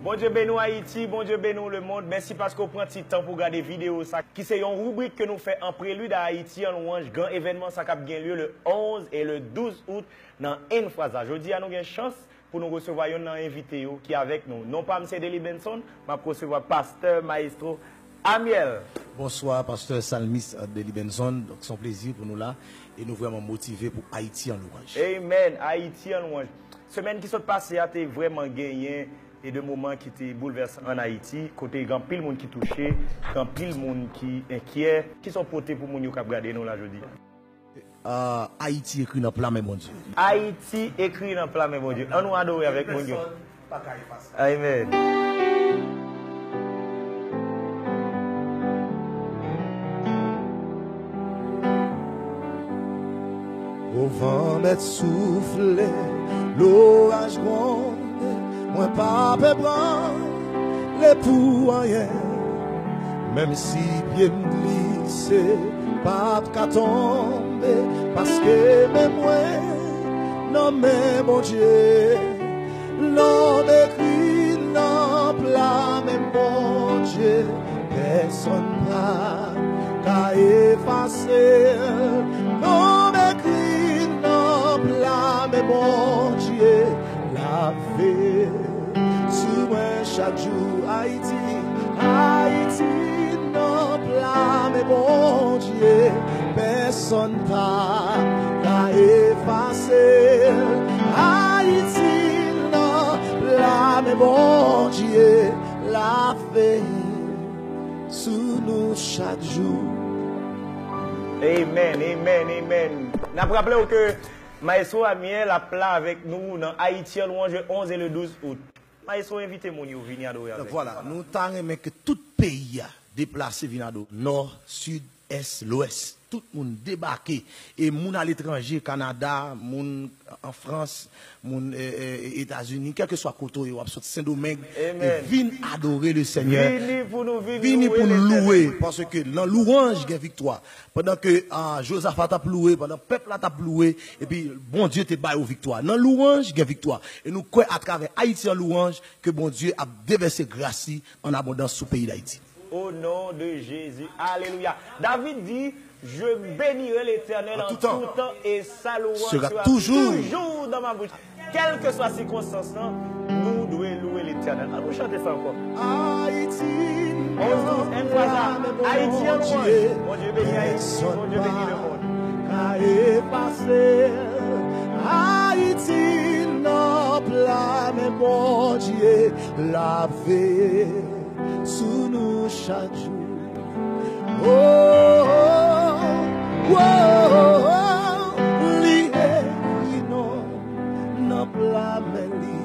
Bon Dieu bénisse Haïti, bon Dieu bénisse le monde. Merci parce qu'on prend petit temps pour regarder vidéo ça. Qui c'est une rubrique que nous faisons en prélude à Haïti en louange. Grand événement ça qui a lieu le 11 et le 12 août dans une fois ça. Je dis à nous une chance pour nous recevoir un invité qui est avec nous. Non pas M. Deli Benson, mais recevoir pasteur maestro Amiel. Bonsoir, pasteur Salmis Deli Benson. Donc, c'est un plaisir pour nous là et nous vraiment motivés pour Haïti en louange. Amen. Haïti en louange. Semaine qui s'est passée, a été vraiment gagné et de moments qui étaient bouleversants en Haïti. Côté grand pile monde qui touché, grand pile monde qui inquiet, qui sont portés pour moun yo k'ap regarder nous là jeudi. Haïti écrit dans plein mais mon Dieu. Haïti écrit dans plein mais mon Dieu. On nous adorer avec mon Dieu. Amen. Au vent met soufflé, l'orage gronde, moi pas peut prendre les pour rien. Même si pied me glisse, pas qu'à tomber, parce que même moi, non mais mon Dieu, l'on écrit non plat, mais mon Dieu, personne n'a qu'à effacer, non m'écrit non plat, mais mon Dieu, la vie sur moi chaque jour, Haïti, Haïti, non plat, mais mon Dieu, personne n'a qu'à effacer, Haïti, non plat, mais mon Dieu, la vie sous nous chaque jour. Amen, amen, amen. N'a rappelé que Maestro Amiel a plat avec nous dans Haïti en louange le 11 et le 12 août. Maestro invité mon yo venir adorer avec. Voilà, nous t'aimons que tout pays a déplacé Vinado, nord, sud, est, l'ouest. Tout le monde débarqué. Et moun à l'étranger, Canada, moun en France, moun États-Unis, quel que soit côté, Saint-Domingue, viennent adorer le Seigneur. Vini pour nous louer. Parce que dans louange, il y a victoire. Pendant que Josaphat a loué, pendant que le peuple a loué, et puis bon Dieu te baille aux victoires. Dans louange, il y a victoire. Et nous croyons à travers Haïti en louange que bon Dieu a déversé grâce en abondance sur le pays d'Haïti. Au nom de Jésus. Alléluia. David dit, je bénirai l'Éternel en tout temps et sa louange sera toujours dans ma bouche. Quelle que soit la circonstance, nous devons louer l'Éternel. Allons chanter ça encore. Haïti, Haïti en louange. Mon Dieu bénit Haïti, mon Dieu bénit le monde. Haïti, non plat, mais mon Dieu, la vie sous nous chaque jour. Oh, oh, oh, oh, li non plat, mais li